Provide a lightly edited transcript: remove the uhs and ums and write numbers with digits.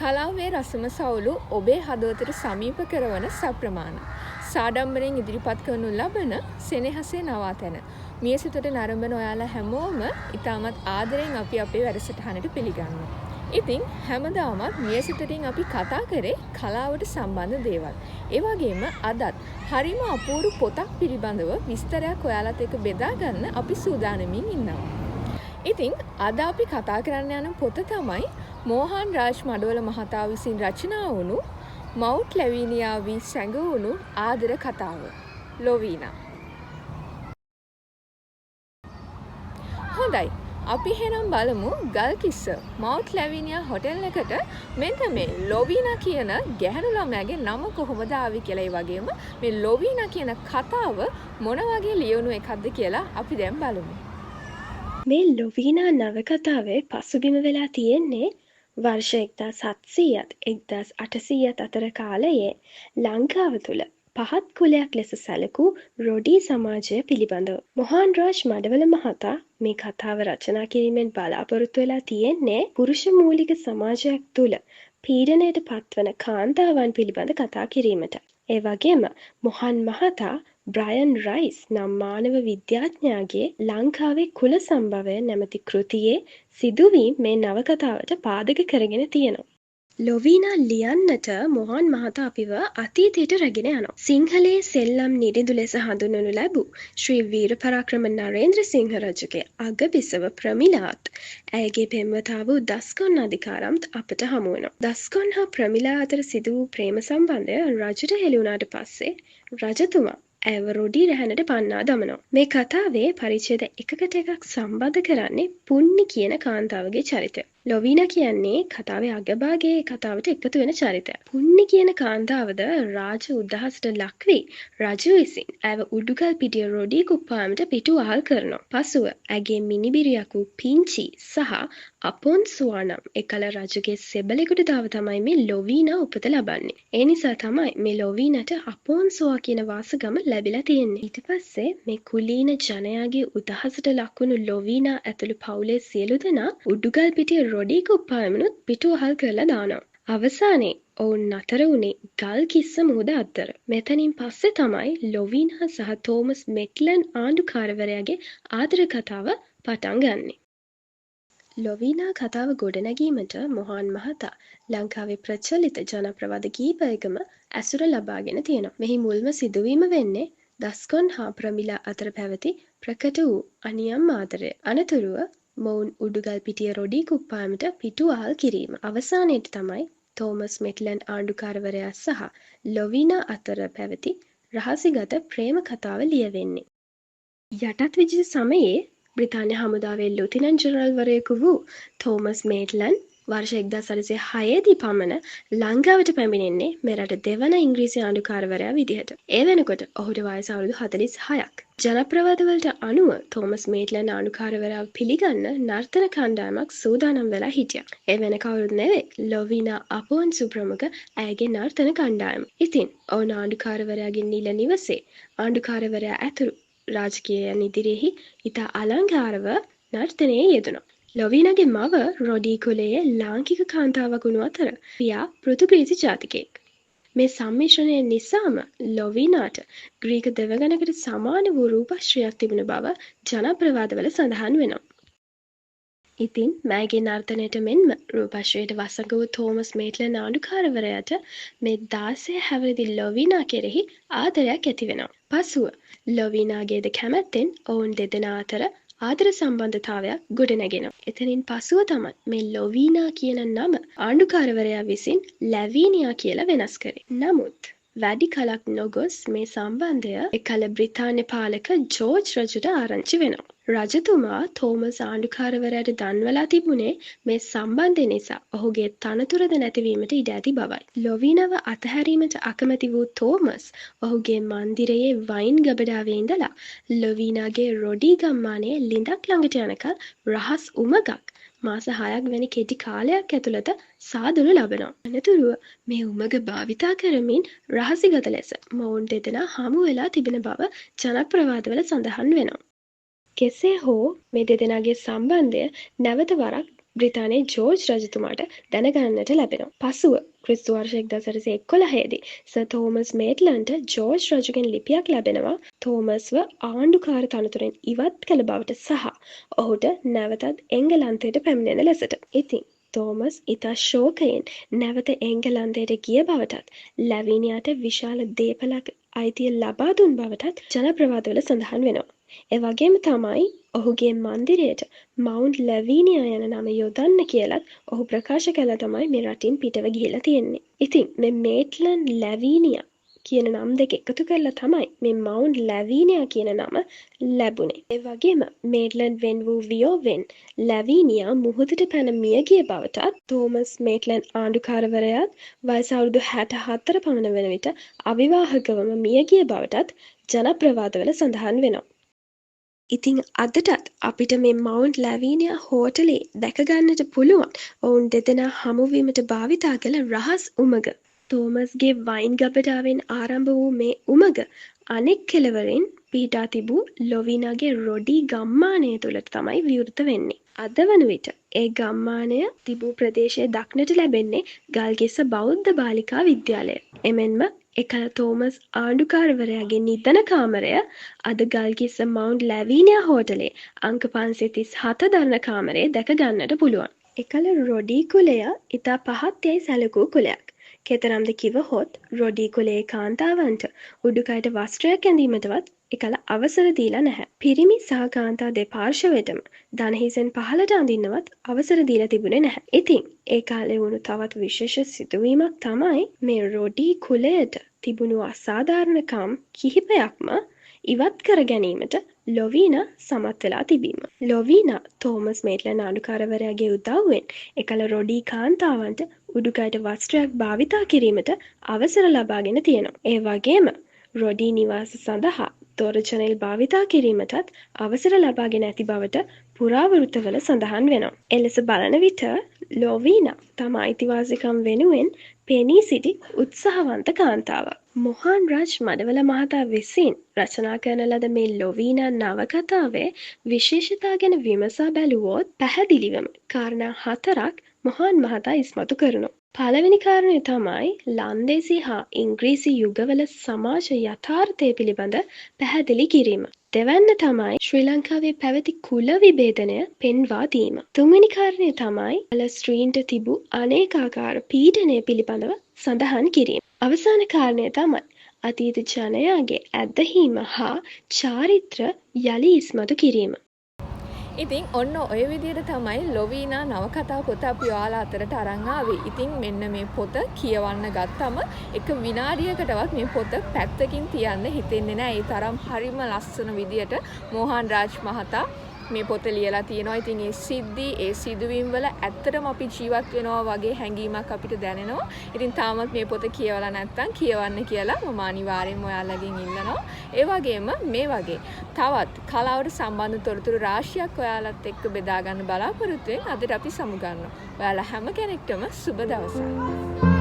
කලාවේ රසම සවුලු ඔබේ හදවතට සමීප කරවන සප්‍රමාණ. සාඩම්බරයෙන් ඉදිරිපත් කරනු ලබන සෙනෙහසේ නවාතැන. මිය සිතට නරඹන ඔයාලා හැමෝම ඉතාමත් ආදරයෙන් අපි අපේ වැඩසටහනට පිළිගන්නවා. ඉතින් හැමදාමත් මිය සිතටින් අපි කතා කරේ කලාවට සම්බන්ධ දේවල්. ඒ වගේම අදත් හරිම අපූරු පොතක් පිළිබඳව විස්තරයක් ඔයාලත් එක්ක බෙදා ගන්න අපි සූදානමින් ඉන්නවා. ඉතින් අද අපි කතා කරන්න යන පොත තමයි මෝහන් රාජ් මඩවල මහතා විසින් රචනා වුණු මවුට් ලැවීනියාවී සැඟවුණු ආදර කතාව ලොවීනා. හොඳයි, අපි එහෙනම් බලමු ගල්කිස්ස මවුට් ලැවීනියා හොටෙල් එකට මෙන්න මේ ලොවීනා කියන ගැහැණු ළමයාගේ නම කොහොමද ආවේ කියලා. ඒ වගේම මේ ලොවීනා කියන කතාව මොන වගේ ලියවුණු එකක්ද කියලා අපි දැන් බලමු. මේ ලොවීනා නවකතාවේ පසුබිම වෙලා තියෙන්නේ වර්ෂ 1700ත් 1800ත් අතර කාලයේ ලංකාව තුළ පහත් කුලයක් ලෙස සැලකූ රොඩී සමාජය පිළිබඳව. මොහාන් රාජ් මඩවල මහතා මේ කතාව රචනා කිරීමෙන් බලාපොරොත්තු වෙලා තියෙන්නේ පුරුෂ මූලික සමාජයක් තුළ පීඩනයට පත්වන කාන්තාවන් පිළිබඳ කතා කිරීමට. ඒ වගේම මොහන් මහතා බ්‍රයන් රයිස් නම් මානව විද්‍යාඥයාගේ ලංකාවේ කුල සම්භවය නැමැති කෘතියේ සිදුවීම් මේ නවකතාවට පාදක කරගෙන තියෙනවා. ලොවීනා ලියන්නට මොහන් මහතා අපිව අතීතයට රැගෙන යනවා. සිංහලයේ සෙල්ලම් නිරිඳු ලෙස හඳුන්වනු ලැබූ ශ්‍රී වීර පරාක්‍රම නරේන්ද්‍ර සිංහ රජුගේ අගබිසව ප්‍රමිලාත් ඇයගේ පෙම්වතා වූ දස්කොන් අධිකාරම්ත් අපට හමු වෙනවා. දස්කොන් හා ප්‍රමිලා අතර සිදු වූ ප්‍රේම සම්බන්ධය රජුට හෙළි වුණාට පස්සේ රජතුමා ඇයව රොඩී රැහැනට පන්නා දමනවා. මේ කතාවේ පරිච්ඡේද එකකට එකක් සම්බන්ධ කරන්නේ පුන්නි කියන කාන්තාවගේ චරිතය. ලොවීනා කියන්නේ කතාවේ අගභාගයේ කතාවට එකතු වෙන චරිතය. පුන්නි කියන කාන්තාවද රාජ උදහසට ලක් වී රජු විසින් ඇයව උඩුගල් පිටිය රොඩී කුප්පාමට පිටු වහල් කරනවා. පසුව ඇගේ මිනිබිරියක් වූ පිංචි සහ අපොන්සුවා නම් එකල රජුගේ සෙබළෙකුට දාව තමයි මේ ලොවීනා උපත ලබන්නේ. ඒ නිසා තමයි මේ ලොවීනට අපොන්සුවා කියන වාසගම ලැබිලා තියෙන්නේ. ඊට පස්සේ මේ කුලීන ජනයාගේ උදහසට ලක්වුණු ලොවීනා ඇතුළු පවුලේ සියලු දෙනා උඩුගල් පිටිය රොඩී කුප්පායමනුත් පිටුවහල් කරලා දානවා. අවසානයේ ඔවුන් නතර වුණේ ගල්කිස්ස මුහුද අතර. මෙතනින් පස්සේ තමයි ලොවීනා සහ තෝමස් මෙක්ලන් ආණ්ඩුකාරවරයාගේ ආදර කතාව පටන් ගන්නෙ. ලොවීනා කතාව ගොඩනැගීමට මොහාන් මහතා ලංකාවේ ප්‍රචලිත ජනප්‍රවාද කීපයකම ඇසුර ලබාගෙන තියෙනවා. මෙහි මුල්ම සිදුවීම වෙන්නේ දස්කොන් හා ප්‍රමිලා අතර පැවති ප්‍රකට වූ අනියම් ආදරය. අනතුරුව මොවුන් උඩුගල් පිටිය රොඩී කුප්පාමට පිටුවහල් කිරීම. අවසානයේට තමයි තෝමස් මෙක්ලන් ආණ්ඩුකාරවරයා සහ ලොවීනා අතර පැවති රහසිගත ප්‍රේම කතාව ලියවෙන්නේ. යටත් විජිත සමයේ බ්‍රිතාන්‍ය හමුදාවේ ලුතිනන්ට් ජනරල්වරයෙකු වූ තෝමස් මේට්ලන් වර්ෂ 1806 දී පමණ ලංකාවට පැමිණෙන්නේ මෙරට දෙවන ඉංග්‍රීසි ආණ්ඩුකාරවරයා විදිහට. ඒ වෙනකොට ඔහුට වයස අවුරුදු 46ක්. ජනප්‍රවාදවලට අනුව තෝමස් මේට්ලන් ආණ්ඩුකාරවරයාව පිළිගන්න නර්තන කණ්ඩායමක් සූදානම් වෙලා හිටියා. ඒ වෙන කවුරුත් නෙවෙයි ලොවීනා අපොන්සු ප්‍රමුඛ ඇයගේ නර්තන කණ්ඩායම. ඉතින් ඔවුන් ආණ්ඩුකාරවරයාගේ නිල නිවසේ ආණ්ඩුකාරවරයා ඇතුළු රාජකීයයන් ඉදිරියෙහි ඉතා අලංකාරව නර්තනයේ යෙදුණා. ලොවීනාගේ මව රොඩී කුලයේ ලාංකික කාන්තාවක් වුණු අතර පියා පෘතුගීසි ජාතිකයෙක්. මේ සම්මිශ්‍රණය නිසාම ලොවීනාට ග්‍රීක දෙවඟනකට සමාන වූ රූපශ්‍රියක් තිබුණ බව ජනප්‍රවාදවල සඳහන් වෙනවා. ඉතින් මෑගේ නර්තනයට මෙන්ම රූපශ්‍රියට වසඟ වූ තෝමස් මේට්ලන් ආණ්ඩුකාරවරයාට මේ 16 හැවිරිදි ලොවීනා කෙරෙහි ආදරයක් ඇති වෙනවා. පසුව ලොවීනාගේද කැමැත්තෙන් ඔවුන් දෙදෙනා අතර ආදර සම්බන්ධතාවයක් ගොඩනැගෙනවා. එතනින් පසුව තමයි මේ ලොවීනා කියන නම ආණ්ඩුකාරවරයා විසින් ලැවීනියා කියලා වෙනස් කරේ. නමුත් වැඩි කලක් නොගොස් මේ සම්බන්ධය එකල බ්‍රිතාන්‍ය පාලක ජෝර්ජ් රජුට ආරංචි වෙනවා. රජතුමා තෝමස් ආණ්ඩුකාරවරයාට දන්වලා තිබුණේ මේ සම්බන්ධය නිසා ඔහුගේ තනතුරද නැතිවීමට ඉඩ ඇති බවයි. ලොවීනව අතහැරීමට අකමැති වූ තෝමස් ඔහුගේ මන්දිරයේ වයින් ගබඩාවේ ඉඳලා ලොවීනාගේ රොඩී ගම්මානයේ ලිඳක් ළඟට යනකල් රහස් උමගක් මාස 6ක් වැනි කෙටි කාලයක් ඇතුළත සාදනු ලබනවා. අනතුරුව මේ උමග භාවිතා කරමින් රහසිගත ලෙස මොවුන් දෙදෙනා හමු වෙලා තිබෙන බව ජනප්‍රවාදවල සඳහන් වෙනවා. කෙසේ හෝ මේ දෙදෙනාගේ සම්බන්ධය නැවත වරක් බ්‍රිතාන්‍යයේ ජෝර්ජ් රජතුමාට දැනගන්නට ලැබෙනවා. පසුව ක්‍රිස්තු වර්ෂ 1811 දී සර් තෝමස් මේට්ලන්ට ජෝර්ජ් රජුගෙන් ලිපියක් ලැබෙනවා තෝමස්ව ආණ්ඩුකාර තනතුරෙන් ඉවත් කළ බවට සහ ඔහුට නැවතත් එංගලන්තයට පැමිණෙන ලෙසට. ඉතින් තෝමස් ඉතා ශෝකයෙන් නැවත එංගලන්තයට ගිය බවටත් ලැවිනියාට විශාල දේපලක් අයිතිය ලබා දුන් බවටත් ජනප්‍රවාදවල සඳහන් වෙනවා. ඒ වගේම තමයි ඔහුගේ මන්දිරයට මවුන්ට් ලැවීනියා යන නම යොදන්න කියලත් ඔහු ප්‍රකාශ කළා තමයි මේ රටින් පිටව ගිහිලා තියෙන්නේ. ඉතින් මේ මේට්ලන්ඩ් ලැවීනියා කියන නම් දෙක එකතු කරලා තමයි මේ මවුන්ට් ලැවීනියා කියන නම ලැබුණේ. ඒ වගේම මේට්ලන්ඩ් වෙන් වූ වියෝවෙන් ලැවීනියා මුහුදට පැන මිය ගිය බවටත් තෝමස් මේට්ලන්ඩ් ආණ්ඩුකාරවරයාත් වයස අවුරුදු 64 පමණ වන විට අවිවාහකවම මිය ගිය බවටත් ජනප්‍රවාදවල සඳහන් වෙනවා. ඉතින් අදටත් අපිට මේ මවුන්ට් ලැවීනියා හෝටලේ දැක ගන්නට පුළුවන් ඔවුන් දෙදෙනා හමුවීමට භාවිතා කළ රහස් උමග. තෝමස්ගේ වයින් ගබඩාවෙන් ආරම්භ වූ මේ උමග අනෙක් කෙළවරින් පිහිටා තිබූ ලොවිනාගේ රොඩි ගම්මානය තුළට තමයි විවෘත වෙන්නේ. අද වන විට ඒ ගම්මානය තිබූ ප්‍රදේශයේ දක්නට ලැබෙන්නේ ගල්කිස්ස බෞද්ධ බාලිකා විද්‍යාලය. එමෙන්ම එකල තෝමස් ආණ්ඩුකාරවරයාගේ නිදන කාමරය අද ගල්කිස්ස මවුන්ට් ලැවීනියා හෝටලේ අංක 537 දරන කාමරයේ දැක ගන්නට පුළුවන්. එකල රොඩි කුලය ඉතා පහත් යයි සැලකූ කුලයක්. කෙතරම්ද කිවහොත් රොඩි කුලයේ කාන්තාවන්ට උඩුකයට වස්ත්‍රයක් ඇඳීමටවත් එකල අවසර දීලා නැහැ. පිරිමි සහ කාන්තා දෙපාර්ශවයටම දණහිසෙන් පහළට අඳින්නවත් අවසර දීලා තිබුණේ නැහැ. ඉතින් ඒ කාලේ වුණු තවත් විශේෂ සිදුවීමක් තමයි මේ රොඩි කුලයට තිබුණු අසාධාරණකම් කිහිපයක්ම ඉවත් කර ගැනීමට ලොවීනා සමත් වෙලා තිබීම. ලොවීනා තෝමස් මේට්ලන්ඩ් ආණ්ඩුකාරවරයාගේ උදව්වෙන් එකල රොඩි කාන්තාවන්ට උඩුකයට වස්ත්‍රයක් භාවිතා කිරීමට අවසර ලබාගෙන තියෙනවා. ඒ වගේම රොඩි නිවාස සඳහා දොර ජනෙල් භාවිතා කිරීමටත් අවසර ලබාගෙන ඇති බවට පුරාවෘත්තවල සඳහන් වෙනවා. එලෙස බලන විට ලොවීනා තම අයිතිවාසිකම් වෙනුවෙන් පෙනී සිටි උත්සාහවන්ත කාන්තාවක්. මොහාන් රාජ් මඩවල මහතා විසින් රචනා කරන ලද මේ ලොවීනා නවකතාවේ විශේෂතා ගැන විමසා බැලුවොත් පැහැදිලිවම කාරණා 4ක් මොහාන් මහතා ඉස්මතු කරනවා. පළවෙනි කාරණය තමයි ලන්දේසි හා ඉංග්‍රීසි යුගවල සමාජ යථාර්ථය පිළිබඳ පැහැදිලි කිරීම. දෙවැන්න තමයි ශ්‍රී ලංකාවේ පැවති කුල විභේදනය පෙන්වා දීම. තුන්වෙනි කාරණය තමයි ස්ත්‍රීන්ට තිබූ අනේකාකාර පීඩනය පිළිබඳව සඳහන් කිරීම. අවසාන කාරණය තමයි අතීත ජනයාගේ ඇදහීම හා චාරිත්‍ර යලි ඉස්මතු කිරීම. ඉතින් ඔන්න ඔය විදිහට තමයි ලොවීනා නවකතා පොත අපි ඔයාලා අතරට අරන් ආවේ. ඉතින් මෙන්න මේ පොත කියවන්න ගත්තම එක විනාඩියකටවත් මේ පොත පැත්තකින් තියන්න හිතෙන්නේ නැහැ. ඒ තරම් හරිම ලස්සන විදියට මොහාන් රාජ් මහතා මේ පොත ලියලා තියෙනවා. ඉතින් ඒ සිද්ධි ඒ සිදුවීම් වල ඇත්තටම අපි ජීවත් වෙනවා වගේ හැඟීමක් අපිට දැනෙනවා. ඉතින් තාමත් මේ පොත කියවලා නැත්නම් කියවන්න කියලා මම අනිවාර්යෙන්ම ඔයාලගෙන් ඉල්ලනවා. ඒ වගේම මේ වගේ තවත් කලාවට සම්බන්ධ තොරතුරු රාශියක් ඔයාලත් එක්ක බෙදා ගන්න බලාපොරොත්තු වෙන අදට අපි සමු ගන්නවා. ඔයාලා හැම කෙනෙක්ටම සුබ දවසක්.